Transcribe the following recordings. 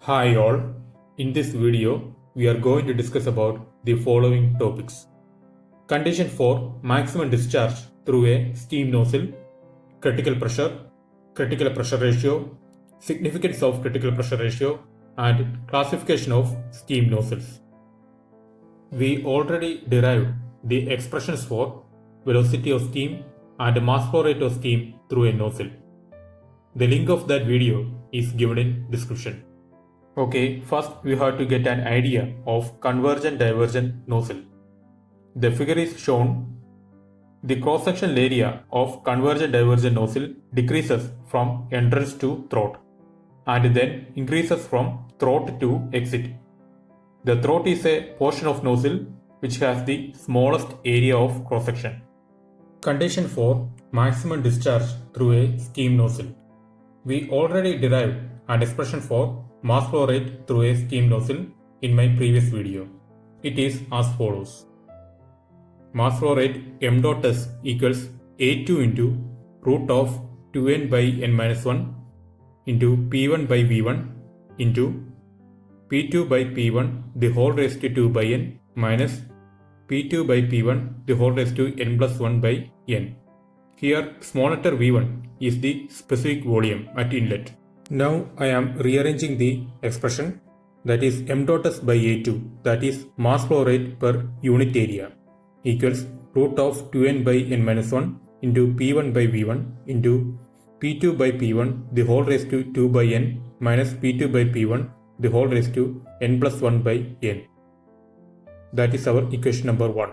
Hi all, in this video we are going to discuss about the following topics. Condition for maximum discharge through a steam nozzle, critical pressure ratio, significance of critical pressure ratio and classification of steam nozzles. We already derived the expressions for velocity of steam and mass flow rate of steam through a nozzle. The link of that video is given in description. Okay, first we have to get an idea of convergent divergent nozzle. The figure is shown. The cross-sectional area of convergent divergent nozzle decreases from entrance to throat and then increases from throat to exit. The throat is a portion of nozzle which has the smallest area of cross-section. Condition for maximum discharge through a steam nozzle. We already derived an expression for mass flow rate through a steam nozzle in my previous video. It is as follows. Mass flow rate m dot s equals A2 into root of 2n by n minus 1 into P1 by V1 into P2 by P1 the whole raised to 2 by n minus P2 by P1 the whole raised to n plus 1 by n. Here small letter V1 is the specific volume at inlet. Now I am rearranging the expression, that is m dot s by A2, that is mass flow rate per unit area, equals root of 2n by n minus 1 into P1 by V1 into P2 by P1 the whole raised to 2 by n minus P2 by P1 the whole raised to n plus 1 by n. That is our equation number 1.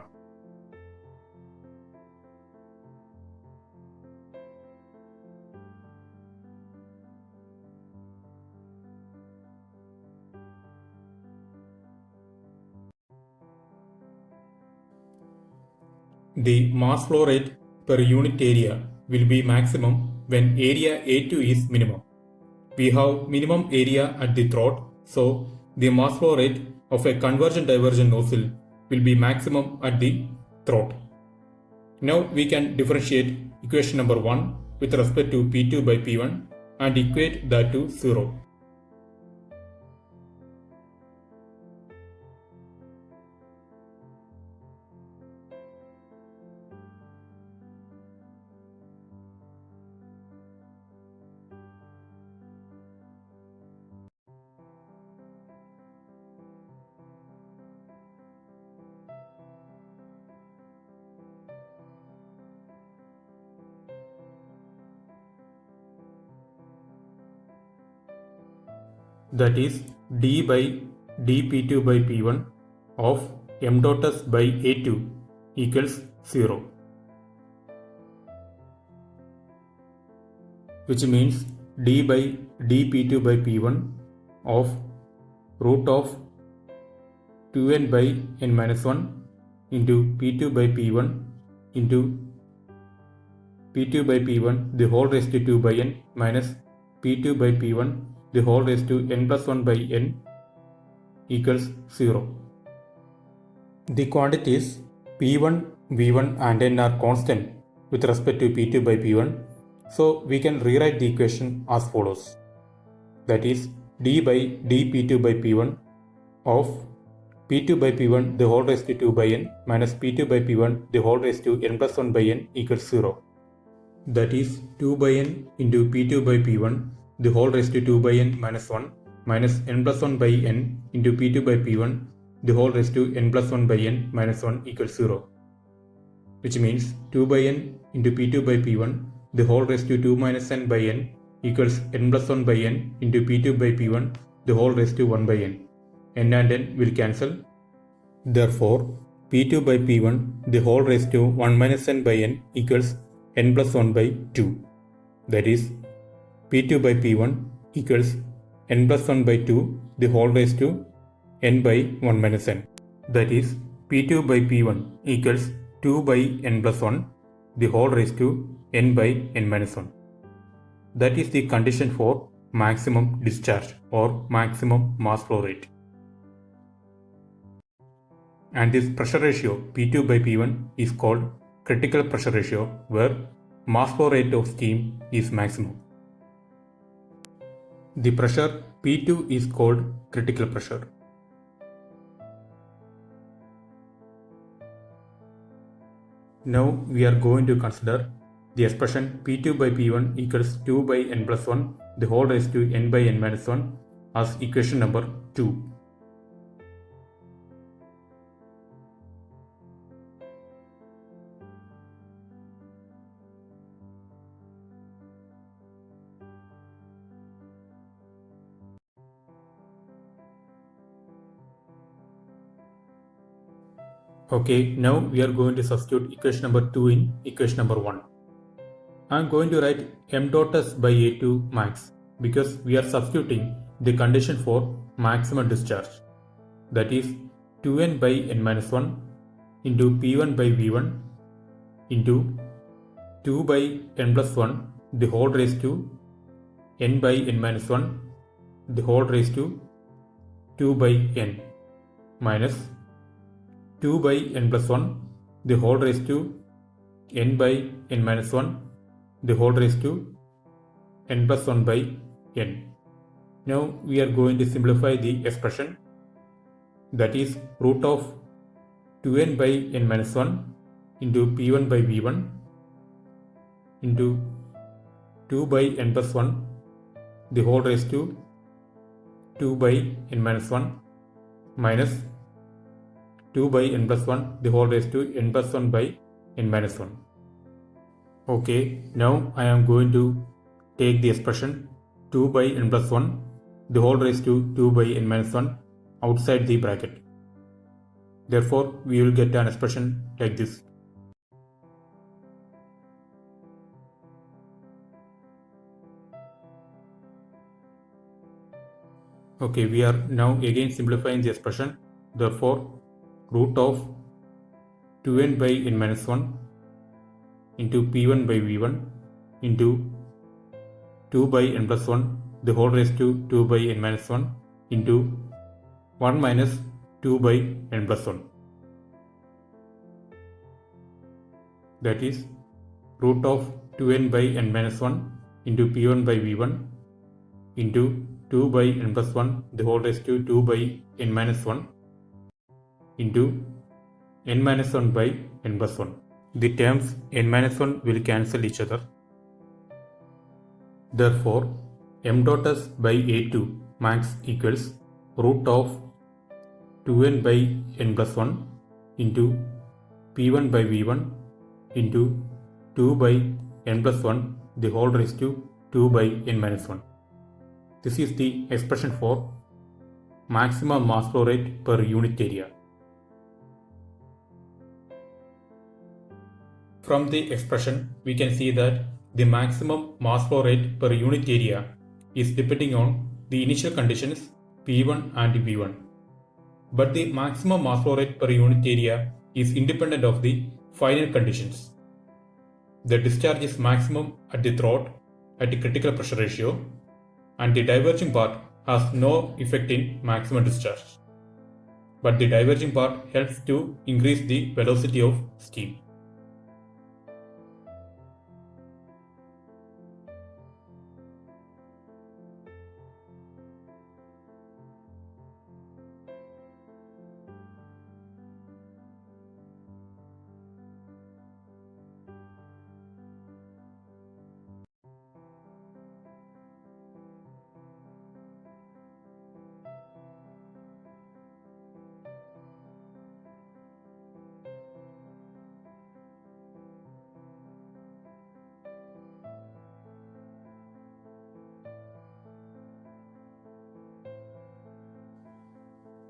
The mass flow rate per unit area will be maximum when area A2 is minimum. We have minimum area at the throat, so the mass flow rate of a convergent divergent nozzle will be maximum at the throat. Now we can differentiate equation number 1 with respect to P2 by P1 and equate that to 0. That is d by dP2 by P1 of m dot s by A2 equals 0, which means d by dP2 by P1 of root of 2n by n minus 1 into P2 by P1 into P2 by P1 the whole raised to 2 by n minus P2 by P1 the whole raised to n plus 1 by n equals 0. The quantities P1, V1 and n are constant with respect to P2 by P1, so we can rewrite the equation as follows. That is d by dP2 by P1 of P2 by P1 the whole raised to 2 by n minus P2 by P1 the whole raised to n plus 1 by n equals 0. That is 2 by n into P2 by P1 the whole raised to 2 by n minus 1 minus n plus 1 by n into P2 by P1 the whole raised to n plus 1 by n minus 1 equals 0, which means 2 by n into P2 by P1 the whole raised to 2 minus n by n equals n plus 1 by n into P2 by P1 the whole raised to 1 by n. N and n will cancel. Therefore, P2 by P1 the whole raised to 1 minus n by n equals n plus 1 by 2. That is P2 by P1 equals n plus 1 by 2 the whole raised to n by 1 minus n. That is P2 by P1 equals 2 by n plus 1 the whole raised to n by n minus 1. That is the condition for maximum discharge or maximum mass flow rate. And this pressure ratio P2 by P1 is called critical pressure ratio, where mass flow rate of steam is maximum. The pressure P2 is called critical pressure. Now we are going to consider the expression P2 by P1 equals 2 by n plus 1 the whole raised to n by n minus 1 as equation number 2. Okay, now we are going to substitute equation number 2 in equation number 1. I am going to write m dot s by A2 max because we are substituting the condition for maximum discharge, that is 2n by n minus 1 into P1 by V1 into 2 by n plus 1 the whole raised to n by n minus 1 the whole raised to 2 by n minus 2 by n plus 1 the whole raised to n by n minus 1 the whole raised to n plus 1 by n. Now we are going to simplify the expression, that is root of 2n by n minus 1 into P1 by V1 into 2 by n plus 1 the whole raised to 2 by n minus 1 minus 2 by n plus 1 the whole raised to n plus 1 by n minus 1. Okay, now I am going to take the expression 2 by n plus 1 the whole raised to 2 by n minus 1 outside the bracket. Therefore, we will get an expression like this. Okay, we are now again simplifying the expression. Therefore, root of 2n by n minus 1 into P1 by V1 into 2 by n plus 1 the whole raised to 2 by n minus 1 into 1 minus 2 by n plus 1. That is root of 2n by n minus 1 into P1 by V1 into 2 by n plus 1 the whole raised to 2 by n minus 1 into n minus 1 by n plus 1. The terms n minus 1 will cancel each other. Therefore, m dot s by A2 max equals root of 2n by n plus 1 into P1 by V1 into 2 by n plus 1 the whole raised to 2 by n minus 1. This is the expression for maximum mass flow rate per unit area. From the expression, we can see that the maximum mass flow rate per unit area is depending on the initial conditions P1 and V1. But the maximum mass flow rate per unit area is independent of the final conditions. The discharge is maximum at the throat at the critical pressure ratio, and the diverging part has no effect in maximum discharge. But the diverging part helps to increase the velocity of steam.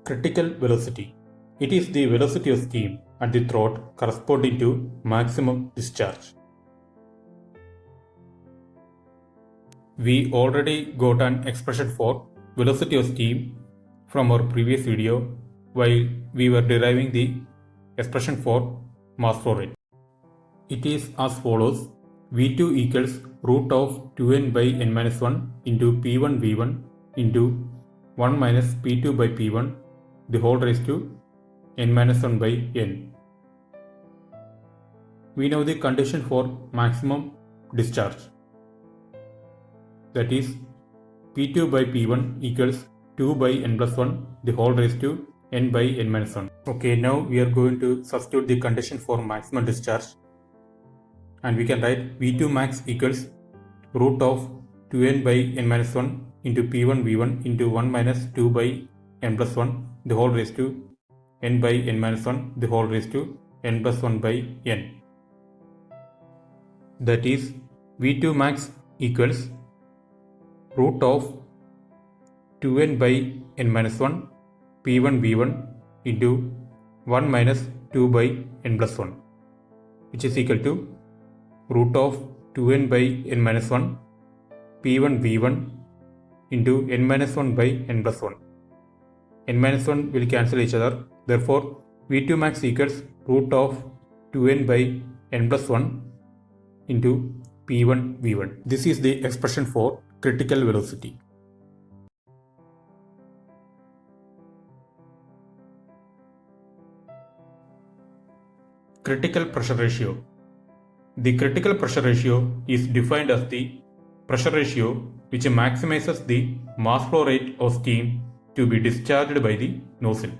Critical velocity. It is the velocity of steam at the throat corresponding to maximum discharge. We already got an expression for velocity of steam from our previous video while we were deriving the expression for mass flow rate. It is as follows: V2 equals root of 2n by n minus 1 into P1 V1 into 1 minus P2 by P1 the whole raised to n minus 1 by n. We know the condition for maximum discharge, that is P2 by P1 equals 2 by n plus 1 the whole raised to n by n minus 1. Okay, now we are going to substitute the condition for maximum discharge, and we can write V2 max equals root of 2n by n minus 1 into P1 V1 into 1 minus 2 by n plus 1 the whole raised to n by n minus 1 the whole raised to n plus 1 by n. That is V2 max equals root of 2n by n minus 1 P1 V1 into 1 minus 2 by n plus 1, which is equal to root of 2n by n minus 1 P1 V1 into n minus 1 by n plus 1. N minus 1 will cancel each other. Therefore, V2 max equals root of 2n by n plus 1 into P1 V1. This is the expression for critical velocity. Critical pressure ratio. The critical pressure ratio is defined as the pressure ratio which maximizes the mass flow rate of steam to be discharged by the nozzle.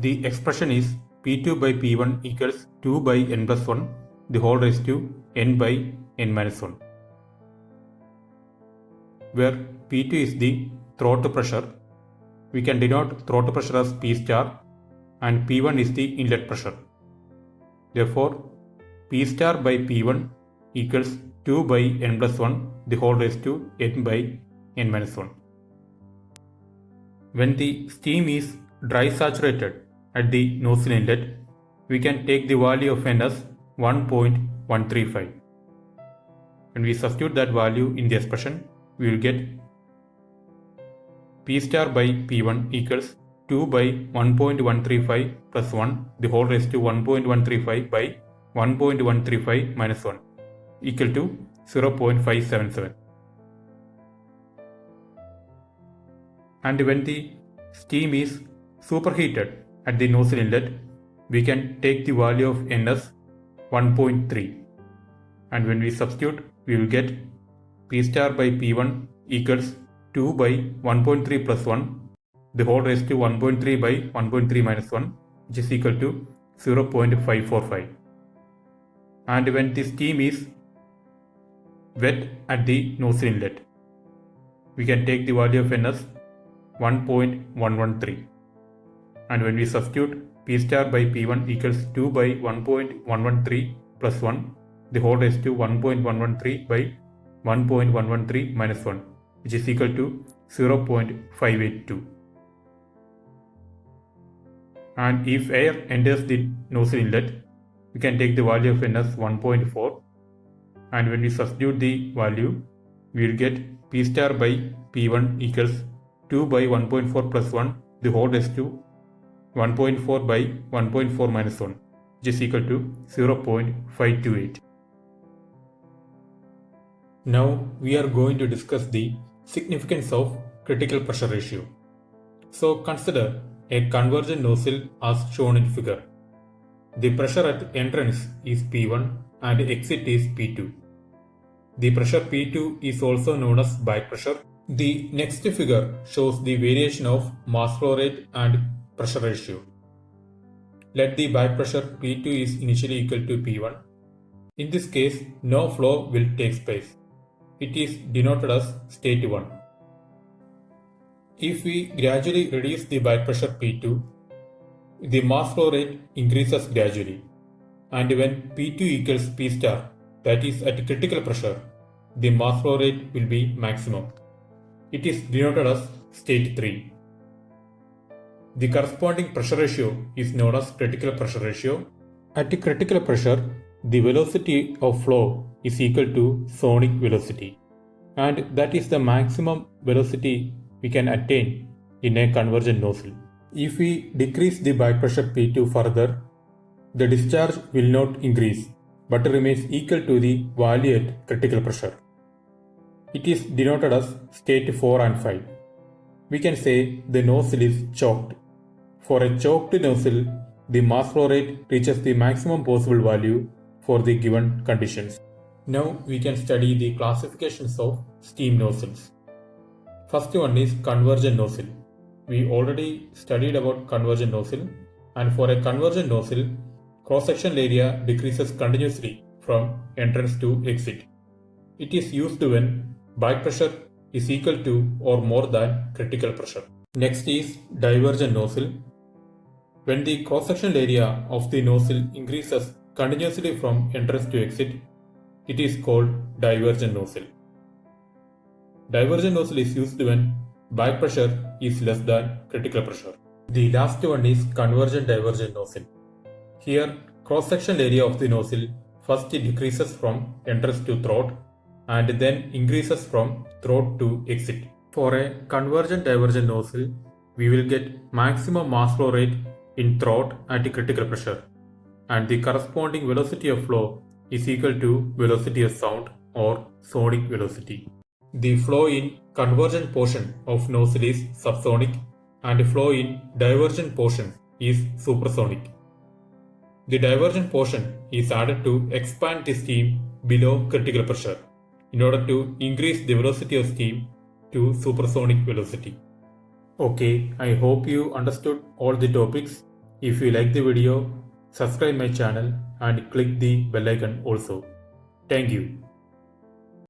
The expression is P2 by P1 equals 2 by n plus 1 the whole raised to n by n minus 1, where P2 is the throat pressure. We can denote throat pressure as P star and P1 is the inlet pressure. Therefore, P star by P1 equals 2 by n plus 1 the whole raised to n by n minus 1. When the steam is dry saturated at the nozzle inlet, we can take the value of n as 1.135. When we substitute that value in the expression, we will get P star by P1 equals 2 by 1.135 plus 1 the whole raised to 1.135 by 1.135 minus 1 equal to 0.577. And when the steam is superheated at the nozzle inlet, we can take the value of n as 1.3. And when we substitute, we will get P star by P1 equals 2 by 1.3 plus 1 the whole raised to 1.3 by 1.3 minus 1, which is equal to 0.545. And when the steam is wet at the nozzle inlet, we can take the value of n as 1.113. And when we substitute, P star by P1 equals 2 by 1.113 plus 1 the whole raised to 1.113 by 1.113 minus 1, which is equal to 0.582. And if air enters the nozzle inlet, we can take the value of n as 1.4. And when we substitute the value, we will get P star by P1 equals 2 by 1.4 plus 1 the whole raised to 1.4 by 1.4 minus 1, which is equal to 0.528. Now we are going to discuss the significance of critical pressure ratio. So consider a convergent nozzle as shown in figure. The pressure at entrance is P1 and exit is P2. The pressure P2 is also known as back pressure. The next figure shows the variation of mass flow rate and pressure ratio. Let the back pressure P2 is initially equal to P1. In this case, no flow will take place. It is denoted as state 1. If we gradually reduce the back pressure P2, the mass flow rate increases gradually. And when P2 equals P star, that is at critical pressure, the mass flow rate will be maximum. It is denoted as state 3. The corresponding pressure ratio is known as critical pressure ratio. At critical pressure, the velocity of flow is equal to sonic velocity. and that is the maximum velocity we can attain in a convergent nozzle. If we decrease the bag pressure P2 further, the discharge will not increase but remains equal to the value at critical pressure. It is denoted as state 4 and 5. We can say the nozzle is choked. For a choked nozzle, the mass flow rate reaches the maximum possible value for the given conditions. Now we can study the classifications of steam nozzles. First one is convergent nozzle. We already studied about convergent nozzle, and for a convergent nozzle, cross-sectional area decreases continuously from entrance to exit. It is used when bag pressure is equal to or more than critical pressure. Next is divergent nozzle. When the cross-sectional area of the nozzle increases continuously from entrance to exit, it is called divergent nozzle. Divergent nozzle is used when bag pressure is less than critical pressure. The last one is convergent divergent nozzle. Here, cross-sectional area of the nozzle first decreases from entrance to throat and then increases from throat to exit. For a convergent divergent nozzle, we will get maximum mass flow rate in throat at critical pressure, and the corresponding velocity of flow is equal to velocity of sound or sonic velocity. The flow in convergent portion of nozzle is subsonic and flow in divergent portion is supersonic. The divergent portion is added to expand the steam below critical pressure in order to increase the velocity of steam to supersonic velocity. Okay, I hope you understood all the topics. If you like the video, subscribe my channel and click the bell icon also. Thank you.